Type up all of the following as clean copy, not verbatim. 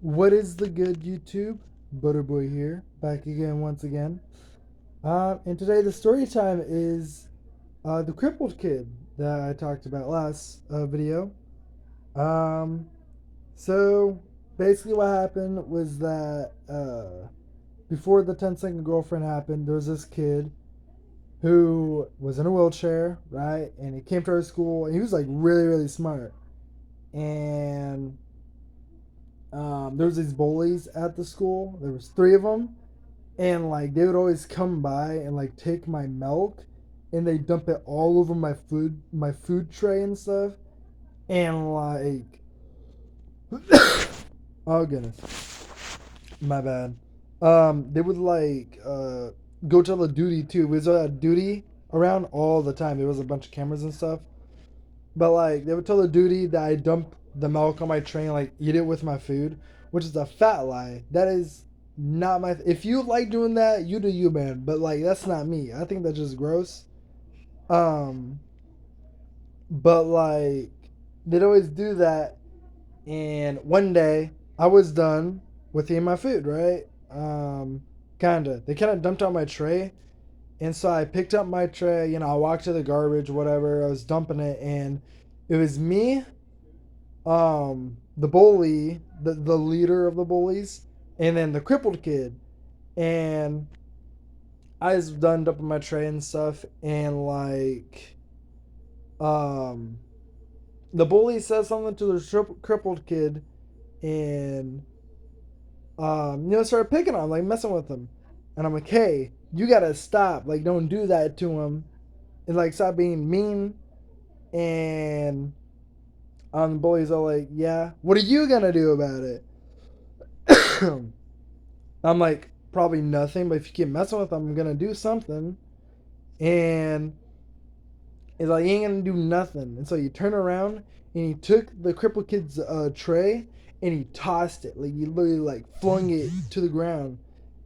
What is the good, YouTube? Butterboy here, back again once again. And today the story time is the crippled kid that I talked about last video. Um, so basically, what happened was that before the 10-second girlfriend happened, there was this kid who was in a wheelchair, right? And he came to our school, and he was like really, really smart. And there was these bullies at the school. There was three of them, and like they would always come by and like take my milk, and they dump it all over my food tray and stuff, and like, oh goodness, my bad. They would like go tell the duty too. It was a duty around all the time. There was a bunch of cameras and stuff, but like they would tell the duty that I dump the milk on my tray and like eat it with my food, which is a fat lie. That is not my. If you like doing that, you do you, man. But like that's not me. I think that's just gross. Um, but like they'd always do that. And one day I was done with eating my food, right? Kinda. They kind of dumped out my tray, and so I picked up my tray. I walked to the garbage, whatever. I was dumping it, and it was me, the bully, the leader of the bullies, and then the crippled kid. And I was done dumping my tray and stuff, and like, um, the bully says something to the crippled kid, and started picking on him, like messing with him, and I'm like, hey, you gotta stop, like, don't do that to him, and like, stop being mean, and the bully's all like, yeah, what are you gonna do about it? I'm like, probably nothing, but if you keep messing with him, I'm gonna do something. And he's like, you ain't gonna do nothing. And so he turned around and he took the crippled kid's tray and he tossed it. Like, he literally like flung it to the ground.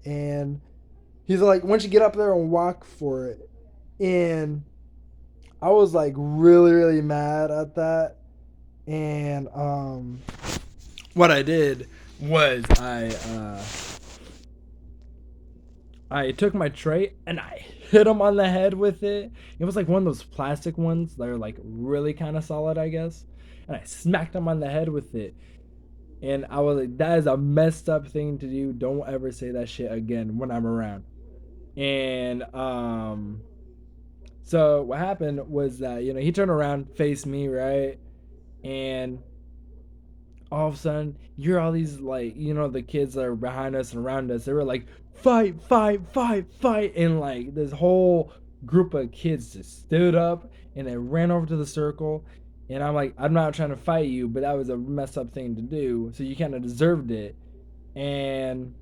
And he's like, why don't you get up there and walk for it? And I was like really, really mad at that. And what I did was I took my tray and I hit him on the head with it. It was like one of those plastic ones that are like really kind of solid, I guess. And I smacked him on the head with it. And I was like, that is a messed up thing to do. Don't ever say that shit again when I'm around. And so what happened was that, he turned around, faced me, right? And all of a sudden, you're all these, like, the kids that are behind us and around us, they were like, fight, fight, fight, fight. And like this whole group of kids just stood up and they ran over to the circle. And I'm like, I'm not trying to fight you, but that was a messed up thing to do. So you kind of deserved it. And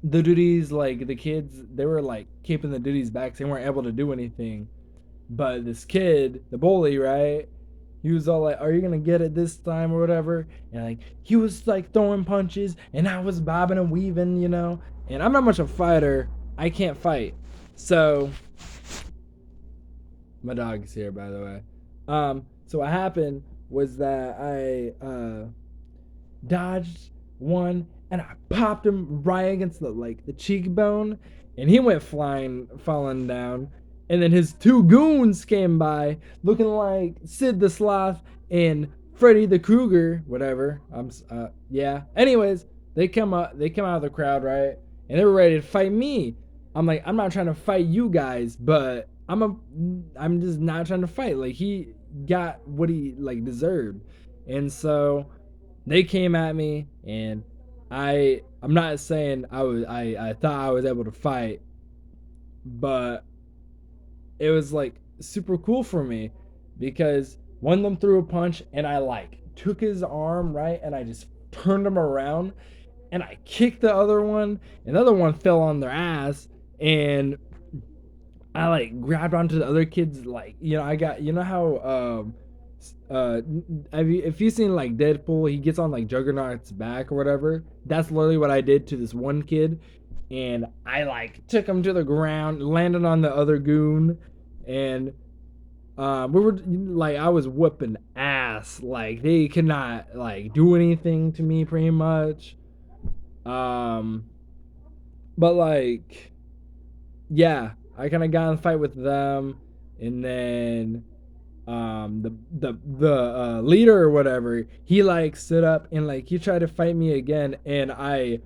the duties, like the kids, they were like keeping the duties back. So they weren't able to do anything. But this kid, the bully, right? He was all like, "Are you gonna get it this time or whatever?" And like he was like throwing punches, and I was bobbing and weaving. And I'm not much of a fighter. I can't fight. So my dog's here, by the way. So what happened was that I dodged one, and I popped him right against the cheekbone, and he went flying, falling down. And then his two goons came by, looking like Sid the Sloth and Freddy the Krueger, whatever. Yeah. Anyways, they come up, they come out of the crowd, right? And they were ready to fight me. I'm like, I'm not trying to fight you guys, but I'm just not trying to fight. Like, he got what he like deserved, and so they came at me, and I'm not saying I thought I was able to fight, but it was like super cool for me because one of them threw a punch and I like took his arm, right, and I just turned him around and I kicked the other one, and the other one fell on their ass, and I like grabbed onto the other kids, like, I got, how uh if you've seen like Deadpool, he gets on like Juggernaut's back or whatever. That's literally what I did to this one kid, and I like took him to the ground, landed on the other goon, and we were like, I was whooping ass ass. Like they could not like do anything to me pretty much. Um, but like, yeah, I kind of got in a fight with them, and then the leader or whatever, he like stood up and like he tried to fight me again, and I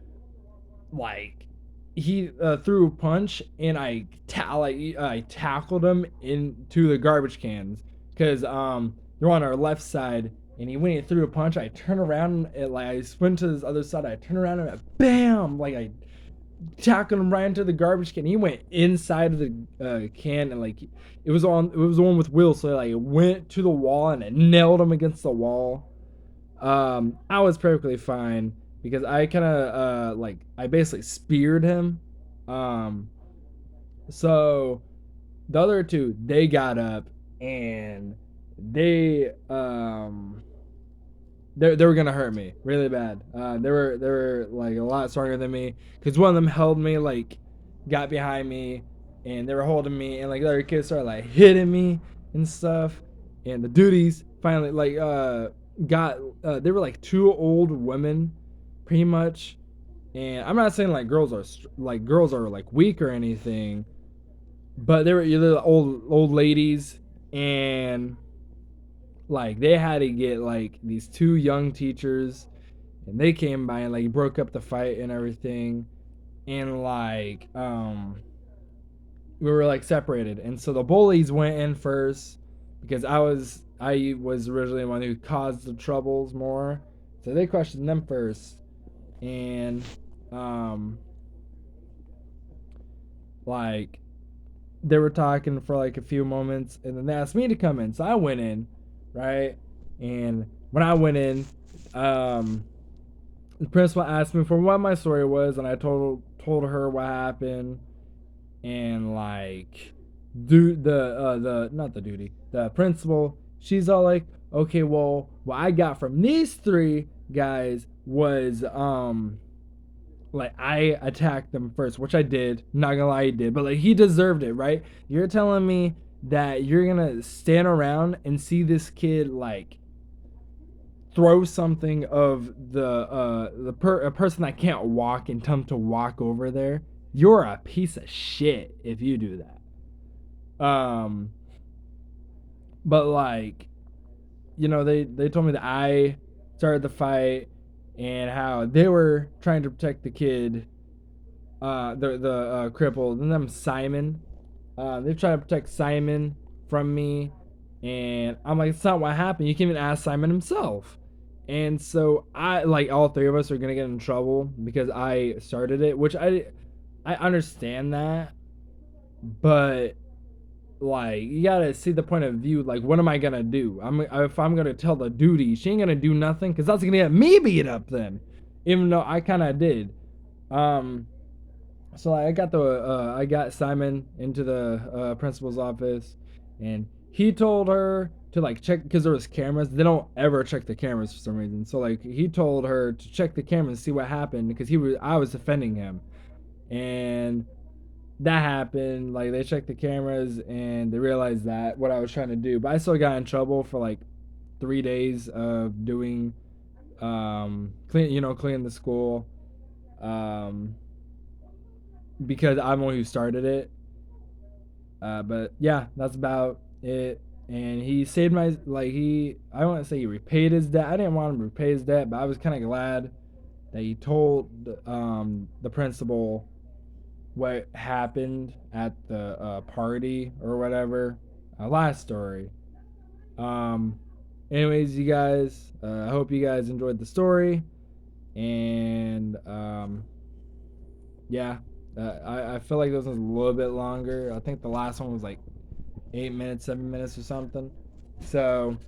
like he threw a punch, and I tackled him into the garbage cans because they're on our left side. And when he threw a punch, I turned around and like I went to this other side. I turned around and bam, like I tackled him right into the garbage can. He went inside of the can, and like it was the one with Will, so like it went to the wall and it nailed him against the wall. I was perfectly fine because I kind of like I basically speared him. Um, so the other two, they got up, and they were gonna hurt me really bad. They were like a lot stronger than me because one of them held me, like got behind me, and they were holding me, and like the other kids started like hitting me and stuff. And the duties finally like got they were like two old women, pretty much. And I'm not saying like girls are like weak or anything, but they were either old ladies, and like they had to get like these two young teachers, and they came by and like broke up the fight and everything. And like we were like separated, and so the bullies went in first because I was originally the one who caused the troubles more, so they questioned them first. And um like they were talking for like a few moments, and then they asked me to come in, so I went in, right? And when I went in, um the principal asked me for what my story was, and I told her what happened. And like the not the duty the principal, she's all like, okay, well, what I got from these three guys was like I attacked them first, which I did, not gonna lie, he did, but like he deserved it, right? You're telling me that you're gonna stand around and see this kid like throw something of a person that can't walk and tell him to walk over there? You're a piece of shit if you do that. But like, they told me that I started the fight, and how they were trying to protect the kid, the crippled, and them Simon. They've tried to protect Simon from me, and I'm like, it's not what happened. You can even ask Simon himself. And so I like all three of us are gonna get in trouble because I started it, which I understand that, but like you gotta see the point of view. Like, what am I gonna do? If I'm gonna tell the duty, she ain't gonna do nothing because that's gonna get me beat up then, even though I kind of did. Um, so I got Simon into the principal's office, and he told her to like check because there was cameras. They don't ever check the cameras for some reason. So like he told her to check the cameras and see what happened because I was defending him, and that happened. Like they checked the cameras and they realized that what I was trying to do, but I still got in trouble for like 3 days of doing cleaning the school, um because I'm the one who started it. But yeah, that's about it. And he saved my like he I don't want to say he repaid his debt. I didn't want him to repay his debt, but I was kind of glad that he told the principal what happened at the party or whatever. Last story. Um, Anyways, you guys, I hope you guys enjoyed the story, and yeah, I feel like this one's a little bit longer. I think the last one was like 8 minutes, 7 minutes or something. So,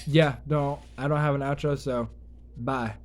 yeah, I don't have an outro, so bye.